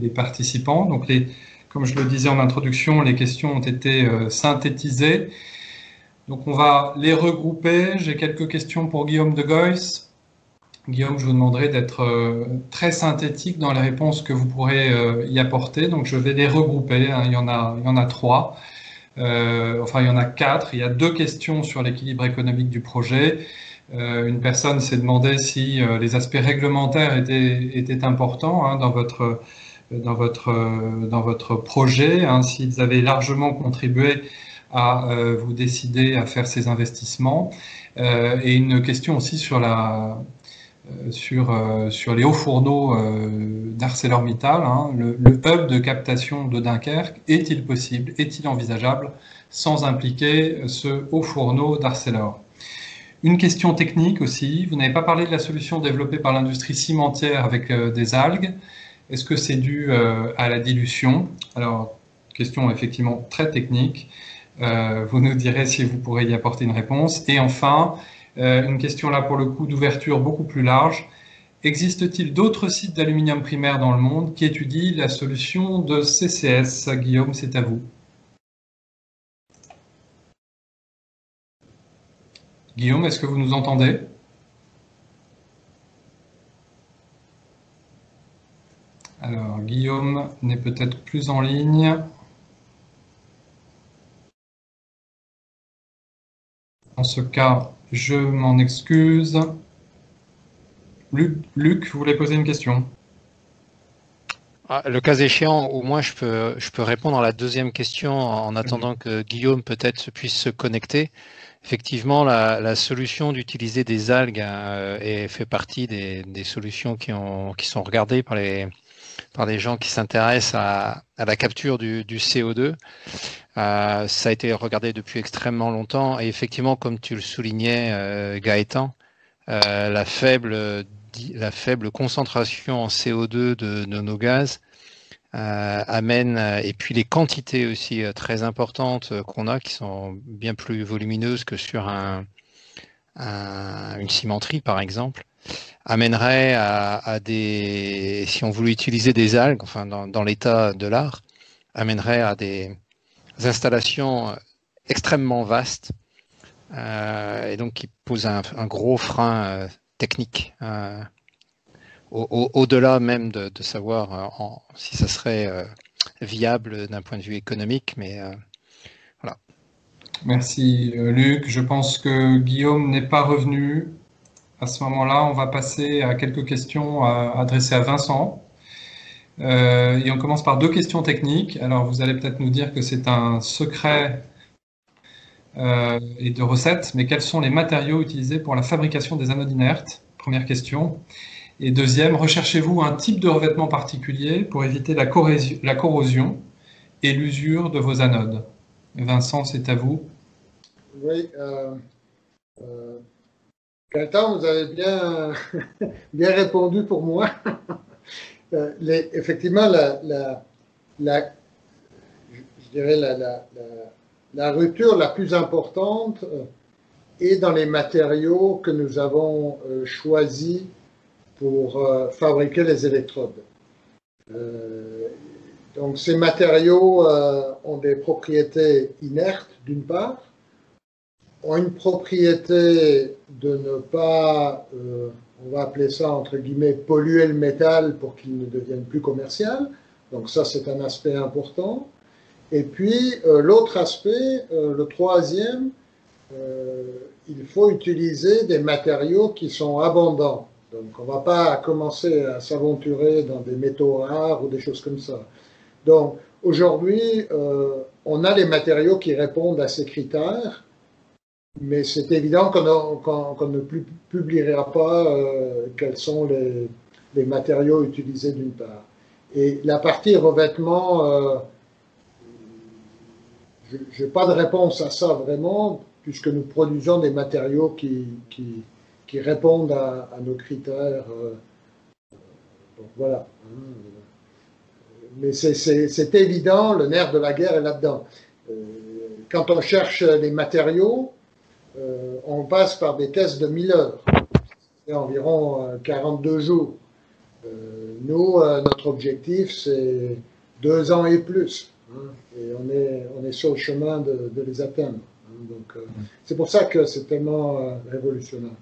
des participants. Donc, comme je le disais en introduction, les questions ont été synthétisées. Donc, on va les regrouper. J'ai quelques questions pour Guillaume de Gois. Guillaume, je vous demanderai d'être très synthétique dans les réponses que vous pourrez y apporter. Donc, je vais les regrouper. Hein. Il y en a 3. Enfin, il y en a 4. Il y a 2 questions sur l'équilibre économique du projet. Une personne s'est demandé si les aspects réglementaires étaient importants hein, dans votre projet, hein, s'ils avaient largement contribué à vous décider à faire ces investissements. Et une question aussi sur les hauts fourneaux d'ArcelorMittal. Hein, le hub de captation de Dunkerque, est-il possible, est-il envisageable sans impliquer ce haut fourneau d'Arcelor? Une question technique aussi, vous n'avez pas parlé de la solution développée par l'industrie cimentière avec des algues. Est-ce que c'est dû à la dilution? Alors, question effectivement très technique. Vous nous direz si vous pourrez y apporter une réponse. Et enfin, une question là pour le coup d'ouverture beaucoup plus large. Existe-t-il d'autres sites d'aluminium primaire dans le monde qui étudient la solution de CCS? Guillaume, c'est à vous. Guillaume, est-ce que vous nous entendez? Alors, Guillaume n'est peut-être plus en ligne. En ce cas, je m'en excuse. Luc, vous voulez poser une question? Le cas échéant, au moins je peux répondre à la deuxième question en attendant que Guillaume peut-être puisse se connecter. Effectivement, la solution d'utiliser des algues fait partie des solutions qui sont regardées par les gens qui s'intéressent à la capture du CO2. Ça a été regardé depuis extrêmement longtemps et effectivement, comme tu le soulignais, Gaëtan, la faible concentration en CO2 de nos gaz amène, et puis les quantités aussi très importantes qu'on a, qui sont bien plus volumineuses que sur une cimenterie par exemple, amènerait à des, si on voulait utiliser des algues, enfin dans l'état de l'art, amènerait à des installations extrêmement vastes et donc qui posent un gros frein technique au-delà même de savoir si ça serait viable d'un point de vue économique, mais voilà. Merci Luc. Je pense que Guillaume n'est pas revenu. À ce moment-là, on va passer à quelques questions adressées à Vincent. Et on commence par 2 questions techniques. Alors, vous allez peut-être nous dire que c'est un secret et de recettes, mais quels sont les matériaux utilisés pour la fabrication des anodes inertes? Première question. Et deuxième, recherchez-vous un type de revêtement particulier pour éviter la corrosion et l'usure de vos anodes? Vincent, c'est à vous. Oui. Gaëtan, vous avez bien, bien répondu pour moi. Effectivement, je dirais la rupture la plus importante est dans les matériaux que nous avons choisis pour fabriquer les électrodes. Donc ces matériaux ont des propriétés inertes d'une part, ont une propriété de ne pas, on va appeler ça entre guillemets, polluer le métal pour qu'il ne devienne plus commercial. Donc ça, c'est un aspect important. Et puis, l'autre aspect, le troisième, il faut utiliser des matériaux qui sont abondants. Donc, on ne va pas commencer à s'aventurer dans des métaux rares ou des choses comme ça. Donc, aujourd'hui, on a les matériaux qui répondent à ces critères, mais c'est évident qu'on ne publiera pas quels sont les matériaux utilisés d'une part. Et la partie revêtement, je n'ai pas de réponse à ça vraiment, puisque nous produisons des matériaux qui répondent à nos critères. Donc voilà. Mais c'est évident, le nerf de la guerre est là-dedans. Quand on cherche les matériaux, on passe par des tests de 1000 heures. C'est environ 42 jours. Nous, notre objectif, c'est 2 ans et plus. Et on est sur le chemin de les atteindre. Donc, c'est pour ça que c'est tellement révolutionnaire.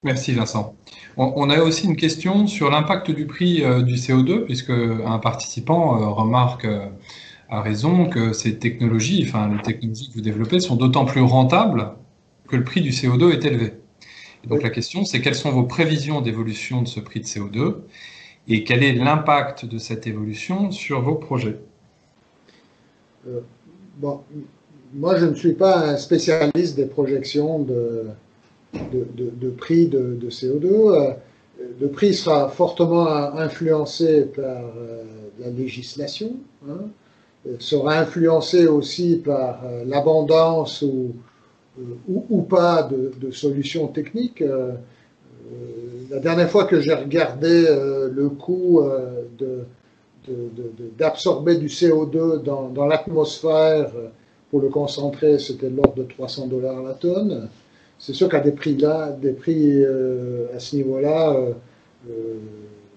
Merci Vincent. On a aussi une question sur l'impact du prix du CO2, puisque un participant remarque à raison que ces technologies, enfin les technologies que vous développez, sont d'autant plus rentables que le prix du CO2 est élevé. Et donc la question, c'est quelles sont vos prévisions d'évolution de ce prix de CO2 et quel est l'impact de cette évolution sur vos projets? Bon, moi, je ne suis pas un spécialiste des projections de prix de CO2. Le prix sera fortement influencé par la législation, sera influencé aussi par l'abondance ou pas de solutions techniques. La dernière fois que j'ai regardé le coût d'absorber du CO2 dans l'atmosphère pour le concentrer, c'était de l'ordre de $300 la tonne. C'est sûr qu'à des prix à ce niveau-là,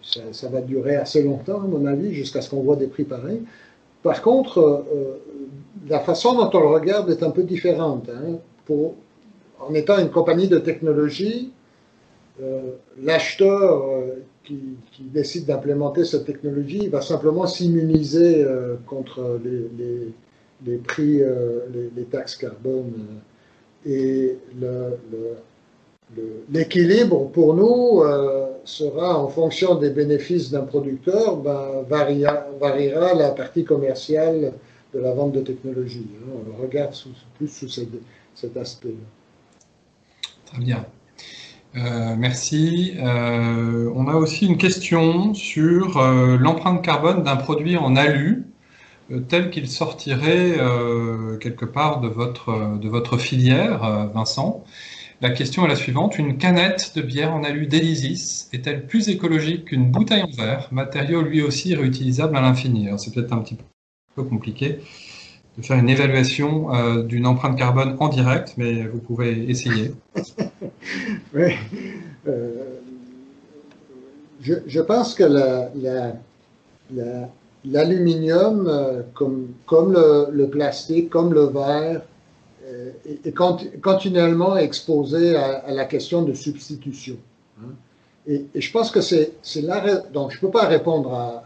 ça va durer assez longtemps, à mon avis, jusqu'à ce qu'on voit des prix pareils. Par contre, la façon dont on le regarde est un peu différente. En étant une compagnie de technologie, l'acheteur qui décide d'implémenter cette technologie va simplement s'immuniser contre les prix, les taxes carbone. Et l'équilibre pour nous sera en fonction des bénéfices d'un producteur, variera la partie commerciale de la vente de technologie. On le regarde plus sous cet aspect-là. Très bien. Merci. On a aussi une question sur l'empreinte carbone d'un produit en alu tel qu'il sortirait quelque part de votre filière, Vincent. La question est la suivante. Une canette de bière en alu d'Elysis est-elle plus écologique qu'une bouteille en verre, matériau lui aussi réutilisable à l'infini? C'est peut-être un petit peu compliqué de faire une évaluation d'une empreinte carbone en direct, mais vous pouvez essayer. Oui. Je pense que l'aluminium, comme le plastique, comme le verre, est continuellement exposé à la question de substitution. Et je pense que c'est là. Donc, je ne peux pas répondre à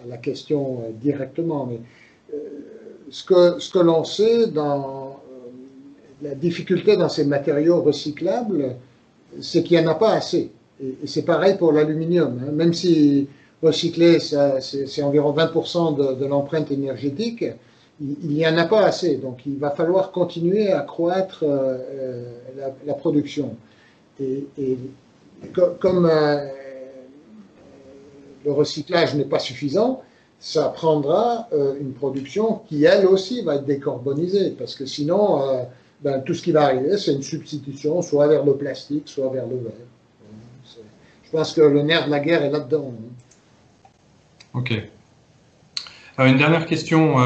la question directement, mais ce que l'on sait dans la difficulté dans ces matériaux recyclables, c'est qu'il n'y en a pas assez. Et c'est pareil pour l'aluminium. Même si recycler, c'est environ 20% de l'empreinte énergétique, il n'y en a pas assez. Donc, il va falloir continuer à accroître la production. Et comme le recyclage n'est pas suffisant, ça prendra une production qui, elle aussi, va être décarbonisée. Parce que sinon, tout ce qui va arriver, c'est une substitution, soit vers le plastique, soit vers le verre. Je pense que le nerf de la guerre est là-dedans. Ok. Alors, une dernière question,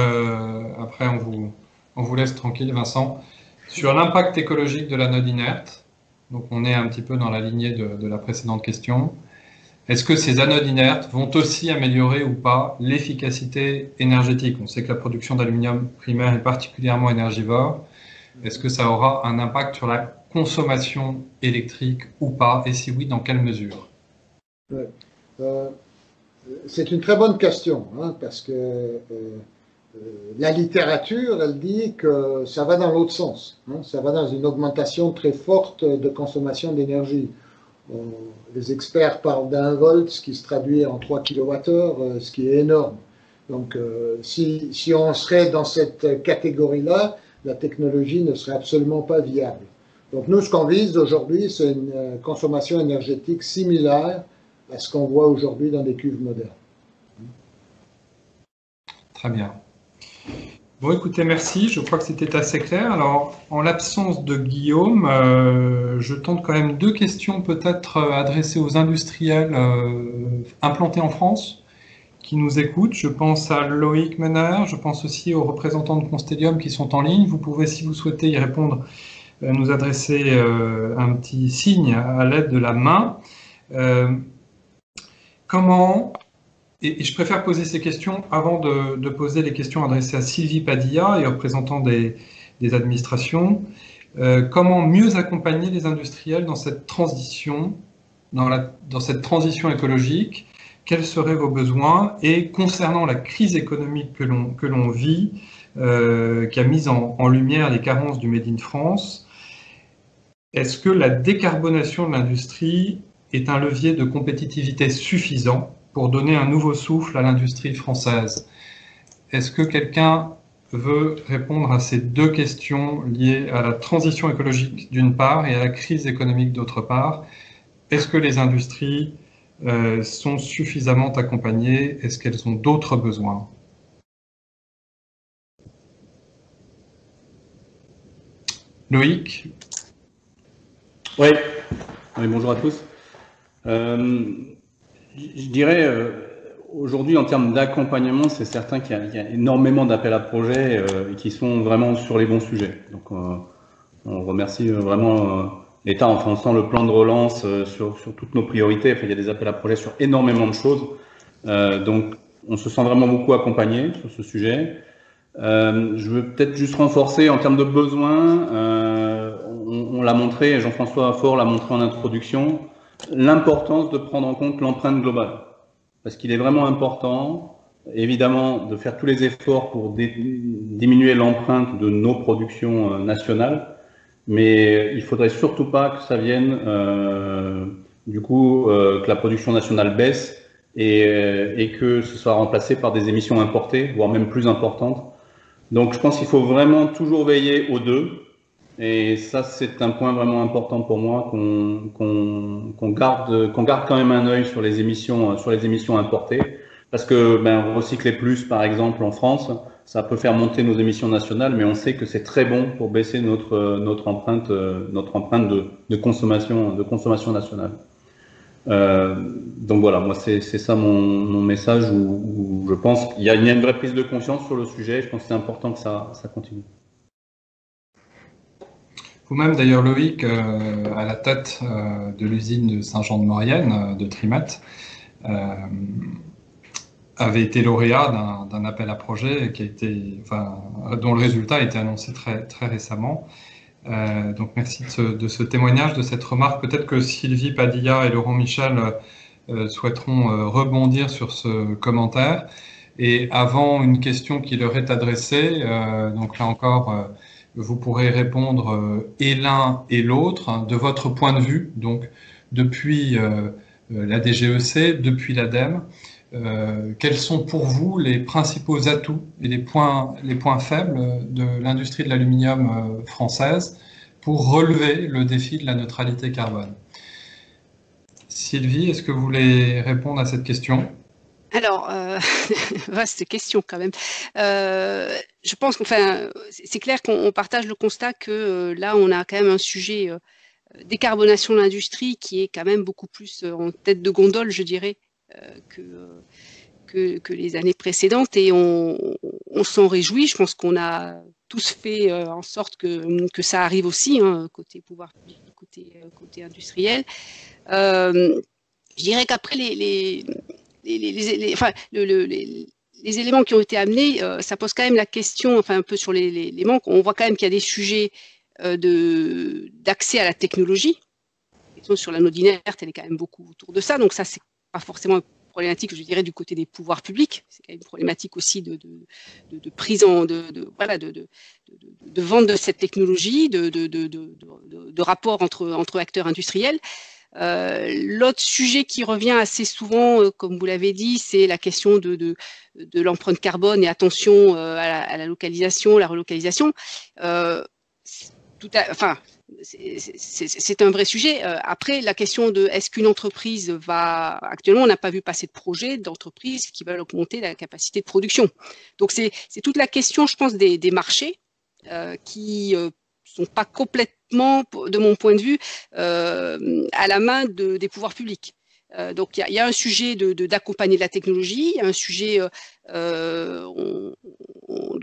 après on vous laisse tranquille, Vincent, sur l'impact écologique de l'anode inerte. Donc on est un petit peu dans la lignée de la précédente question. Est-ce que ces anodes inertes vont aussi améliorer ou pas l'efficacité énergétique? On sait que la production d'aluminium primaire est particulièrement énergivore. Est-ce que ça aura un impact sur la consommation électrique ou pas? Et si oui, dans quelle mesure? Ouais. C'est une très bonne question, parce que la littérature, elle dit que ça va dans l'autre sens. Ça va dans une augmentation très forte de consommation d'énergie. Les experts parlent d'1 volt, ce qui se traduit en 3 kWh, ce qui est énorme. Donc, si on serait dans cette catégorie-là, la technologie ne serait absolument pas viable. Donc, nous, ce qu'on vise aujourd'hui, c'est une consommation énergétique similaire à ce qu'on voit aujourd'hui dans des cuves modernes. Très bien. Bon, écoutez, merci. Je crois que c'était assez clair. Alors, en l'absence de Guillaume, je tente quand même 2 questions peut-être adressées aux industriels implantés en France qui nous écoutent. Je pense à Loïc Menard, je pense aussi aux représentants de Constellium qui sont en ligne. Vous pouvez, si vous souhaitez y répondre, nous adresser un petit signe à l'aide de la main. comment, et je préfère poser ces questions avant de poser les questions adressées à Sylvie Padilla et aux représentants des administrations, comment mieux accompagner les industriels dans cette transition, dans cette transition écologique? Quels seraient vos besoins? Et concernant la crise économique que l'on vit, qui a mis en lumière les carences du Made in France, est-ce que la décarbonation de l'industrie est un levier de compétitivité suffisant pour donner un nouveau souffle à l'industrie française? Est-ce que quelqu'un veut répondre à ces deux questions liées à la transition écologique d'une part et à la crise économique d'autre part? Est-ce que les industries sont suffisamment accompagnées? Est-ce qu'elles ont d'autres besoins? Loïc? Oui, bonjour à tous. Je dirais, aujourd'hui, en termes d'accompagnement, c'est certain qu'il y a énormément d'appels à projets qui sont vraiment sur les bons sujets. Donc, on remercie vraiment l'État. Enfin, on sent le plan de relance sur toutes nos priorités. Enfin, il y a des appels à projets sur énormément de choses. Donc, on se sent vraiment beaucoup accompagné sur ce sujet. Je veux peut-être juste renforcer en termes de besoins. On l'a montré, Jean-François Faure l'a montré en introduction, l'importance de prendre en compte l'empreinte globale. Parce qu'il est vraiment important, évidemment, de faire tous les efforts pour diminuer l'empreinte de nos productions nationales, mais il faudrait surtout pas que ça vienne, que la production nationale baisse et que ce soit remplacé par des émissions importées, voire même plus importantes. Donc je pense qu'il faut vraiment toujours veiller aux deux. Et ça, c'est un point vraiment important pour moi, qu'on garde quand même un œil sur les émissions importées, parce que recycler plus, par exemple, en France, ça peut faire monter nos émissions nationales, mais on sait que c'est très bon pour baisser notre empreinte de consommation nationale. Donc voilà, moi c'est ça mon message où je pense qu'il y a une vraie prise de conscience sur le sujet. Je pense que c'est important que ça continue. Vous-même, d'ailleurs, Loïc, à la tête de l'usine de Saint-Jean-de-Maurienne, de Trimet, avait été lauréat d'un appel à projet dont le résultat a été annoncé très, très récemment. Donc merci de ce témoignage, de cette remarque. Peut-être que Sylvie Padilla et Laurent Michel souhaiteront rebondir sur ce commentaire. Et avant une question qui leur est adressée, donc là encore, vous pourrez répondre et l'un et l'autre, de votre point de vue, donc depuis la DGEC, depuis l'ADEME. Quels sont pour vous les principaux atouts et les points faibles de l'industrie de l'aluminium française pour relever le défi de la neutralité carbone? Sylvie, est-ce que vous voulez répondre à cette question? Alors, vaste question quand même. Je pense qu'enfin, c'est clair qu'on partage le constat que là, on a quand même un sujet décarbonation de l'industrie qui est quand même beaucoup plus en tête de gondole, je dirais, que les années précédentes, et on s'en réjouit. Je pense qu'on a tous fait en sorte que ça arrive aussi, hein, côté pouvoir public, côté industriel. Je dirais qu'après les éléments qui ont été amenés, ça pose quand même la question, enfin un peu sur les manques. On voit quand même qu'il y a des sujets d'accès à la technologie. La question sur l'anode inerte, elle est quand même beaucoup autour de ça. Donc ça, c'est pas forcément une problématique, je dirais, du côté des pouvoirs publics. C'est quand même une problématique aussi de prise de vente de cette technologie, de rapport entre acteurs industriels. L'autre sujet qui revient assez souvent, comme vous l'avez dit, c'est la question de l'empreinte carbone et attention à la localisation, la relocalisation. C'est un vrai sujet. Après, la question de est-ce qu'une entreprise va... Actuellement, on n'a pas vu passer de projet d'entreprise qui veulent augmenter la capacité de production. Donc, c'est toute la question, je pense, des marchés qui sont pas complètement, de mon point de vue, à la main des pouvoirs publics. Donc, il y a un sujet d'accompagner la technologie, il y a un sujet, on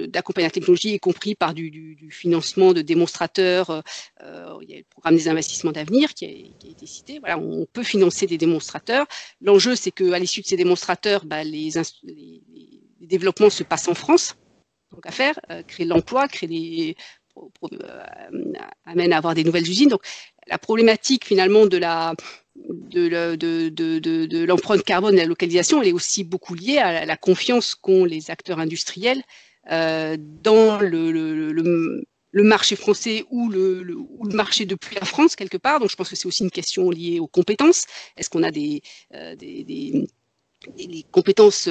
d'accompagner la technologie, y compris par du financement de démonstrateurs. Il y a le programme des investissements d'avenir qui a été cité. Voilà, on peut financer des démonstrateurs. L'enjeu, c'est qu'à l'issue de ces démonstrateurs, les développements se passent en France. Donc à faire, créer de l'emploi, amène à avoir des nouvelles usines. Donc la problématique finalement de l'empreinte carbone et la localisation, elle est aussi beaucoup liée à la confiance qu'ont les acteurs industriels dans le marché français ou le marché depuis la France quelque part. Donc je pense que c'est aussi une question liée aux compétences. Est-ce qu'on a les compétences,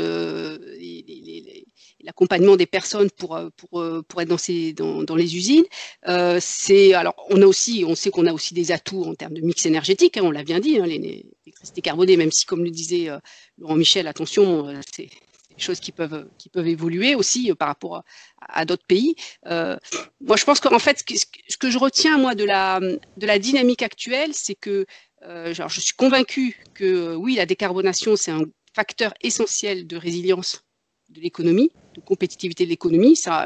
l'accompagnement des personnes pour être dans les usines. Alors on sait qu'on a aussi des atouts en termes de mix énergétique, on l'a bien dit, l'électricité carbonée, même si comme le disait Laurent Michel, attention, c'est des choses qui peuvent évoluer aussi par rapport à d'autres pays. Moi je pense qu'en fait ce que je retiens moi de la dynamique actuelle, c'est que je suis convaincue que oui, la décarbonation c'est un facteur essentiel de résilience de l'économie, de compétitivité de l'économie. Ça,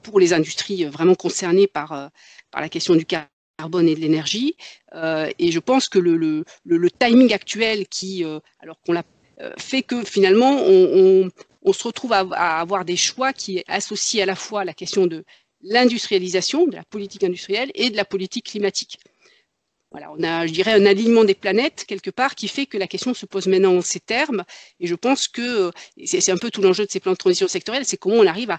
pour les industries vraiment concernées par la question du carbone et de l'énergie. Et je pense que le timing actuel alors qu'on l'a fait que finalement on se retrouve à avoir des choix qui associent à la fois la question de l'industrialisation, de la politique industrielle et de la politique climatique. Voilà, on a, je dirais, un alignement des planètes quelque part qui fait que la question se pose maintenant en ces termes. Et je pense que c'est un peu tout l'enjeu de ces plans de transition sectorielle, c'est comment on arrive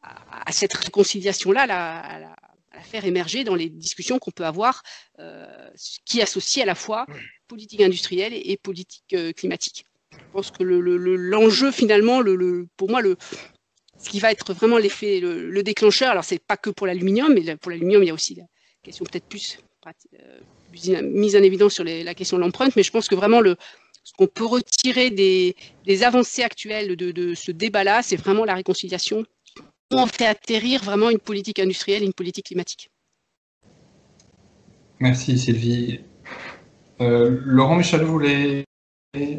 à cette réconciliation-là, à la faire émerger dans les discussions qu'on peut avoir, qui associent à la fois politique industrielle et politique climatique. Je pense que l'enjeu finalement, pour moi, ce qui va être vraiment l'effet, le déclencheur, alors c'est pas que pour l'aluminium, mais pour l'aluminium, il y a aussi la question peut-être plus mise en évidence sur la question de l'empreinte, mais je pense que vraiment ce qu'on peut retirer des avancées actuelles de ce débat-là, c'est vraiment la réconciliation. On fait atterrir vraiment une politique industrielle et une politique climatique. Merci Sylvie. Laurent Michel, vous voulez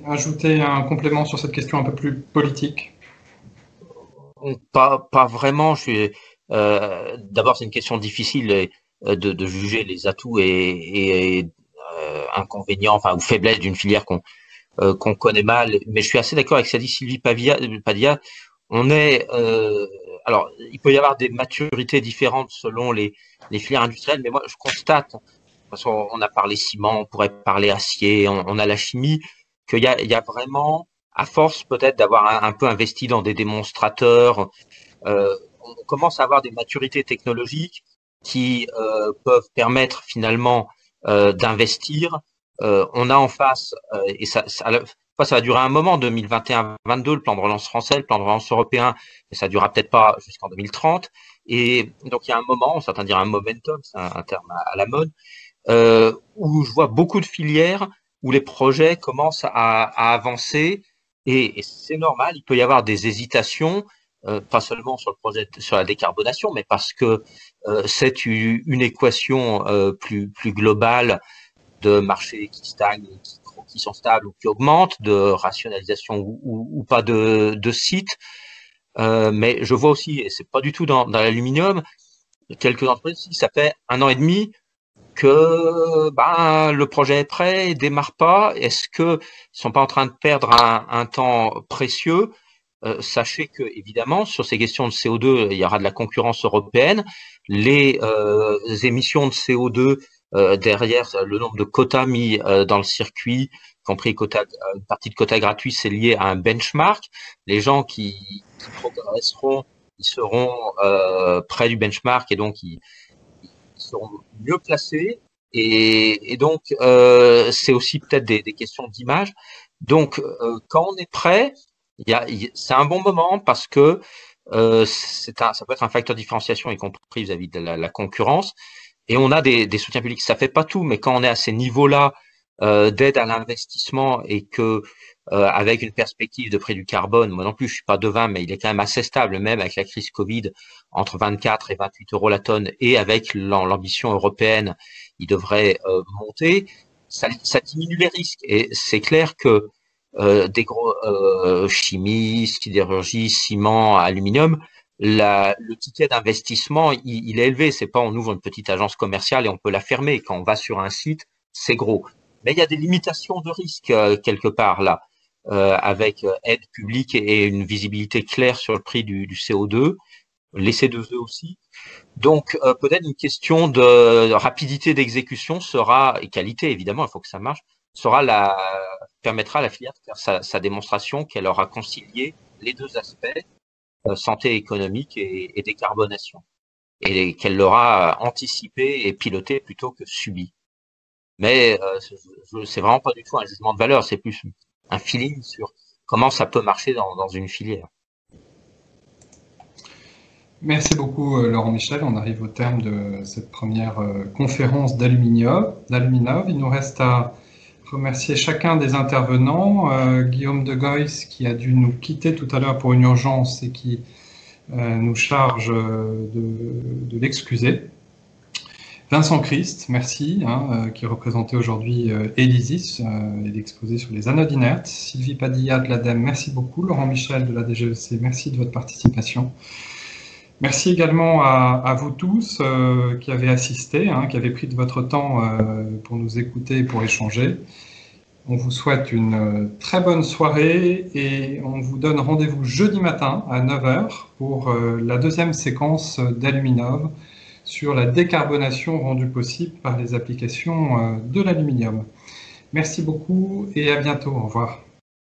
ajouter un complément sur cette question un peu plus politique? Pas vraiment. D'abord, c'est une question difficile de juger les atouts et inconvénients, enfin ou faiblesses d'une filière qu'on connaît mal. Mais je suis assez d'accord avec ce qu'a dit Sylvie Padia. Alors, il peut y avoir des maturités différentes selon les filières industrielles, mais moi je constate, parce qu'on a parlé ciment, on pourrait parler acier, on a la chimie, qu'il y a vraiment, à force peut-être d'avoir un peu investi dans des démonstrateurs, on commence à avoir des maturités technologiques qui peuvent permettre finalement d'investir. On a en face, et ça va durer un moment, 2021-22, le plan de relance français, le plan de relance européen, mais ça durera peut-être pas jusqu'en 2030. Et donc il y a un moment, certains diraient un momentum, c'est un terme à la mode, où je vois beaucoup de filières où les projets commencent à avancer, et c'est normal, il peut y avoir des hésitations, pas seulement sur le projet, sur la décarbonation, mais parce que c'est une équation plus globale de marchés qui stagnent, qui sont stables ou qui augmentent, de rationalisation ou pas de sites. Mais je vois aussi, et c'est pas du tout dans l'aluminium, quelques entreprises, ça fait 1 an et demi que le projet est prêt, il démarre pas. Est-ce que ils sont pas en train de perdre un temps précieux? Sachez que évidemment sur ces questions de CO2, il y aura de la concurrence européenne. Les émissions de CO2 derrière le nombre de quotas mis dans le circuit, y compris une partie de quotas gratuits, c'est lié à un benchmark. Les gens qui progresseront, ils seront près du benchmark et donc ils seront mieux placés. Et donc c'est aussi peut-être des questions d'image. Donc quand on est prêt, c'est un bon moment parce que ça peut être un facteur de différenciation, y compris vis-à-vis de la concurrence. Et on a des soutiens publics. Ça fait pas tout, mais quand on est à ces niveaux-là d'aide à l'investissement et que avec une perspective de prix du carbone, moi non plus je suis pas devin, mais il est quand même assez stable, même avec la crise Covid, entre 24 et 28 € la tonne, et avec l'ambition européenne, il devrait monter. Ça diminue les risques. Et c'est clair que des gros chimie, sidérurgie, ciment, aluminium, le ticket d'investissement, il est élevé. C'est pas on ouvre une petite agence commerciale et on peut la fermer. Quand on va sur un site, c'est gros. Mais il y a des limitations de risque quelque part là, avec aide publique et une visibilité claire sur le prix du CO2, les C2E aussi. Donc peut-être une question de rapidité d'exécution sera, et qualité évidemment, il faut que ça marche, permettra à la filière de faire sa démonstration qu'elle aura concilié les deux aspects, santé économique et décarbonation, et qu'elle l'aura anticipé et piloté plutôt que subi. Mais c'est vraiment pas du tout un jugement de valeur, c'est plus un feeling sur comment ça peut marcher dans une filière. Merci beaucoup Laurent Michel. On arrive au terme de cette première conférence d'Aluminov. Il nous reste à remercier chacun des intervenants. Guillaume de Gois qui a dû nous quitter tout à l'heure pour une urgence et qui nous charge de l'excuser. Vincent Christ, merci, qui représentait aujourd'hui Elysis et l'exposé sur les anodes inertes. Sylvie Padilla de l'ADEME, merci beaucoup. Laurent Michel de la DGEC, merci de votre participation. Merci également à vous tous qui avez assisté, qui avez pris de votre temps pour nous écouter et pour échanger. On vous souhaite une très bonne soirée et on vous donne rendez-vous jeudi matin à 9 h pour la deuxième séquence d'Aluminov sur la décarbonation rendue possible par les applications de l'aluminium. Merci beaucoup et à bientôt. Au revoir.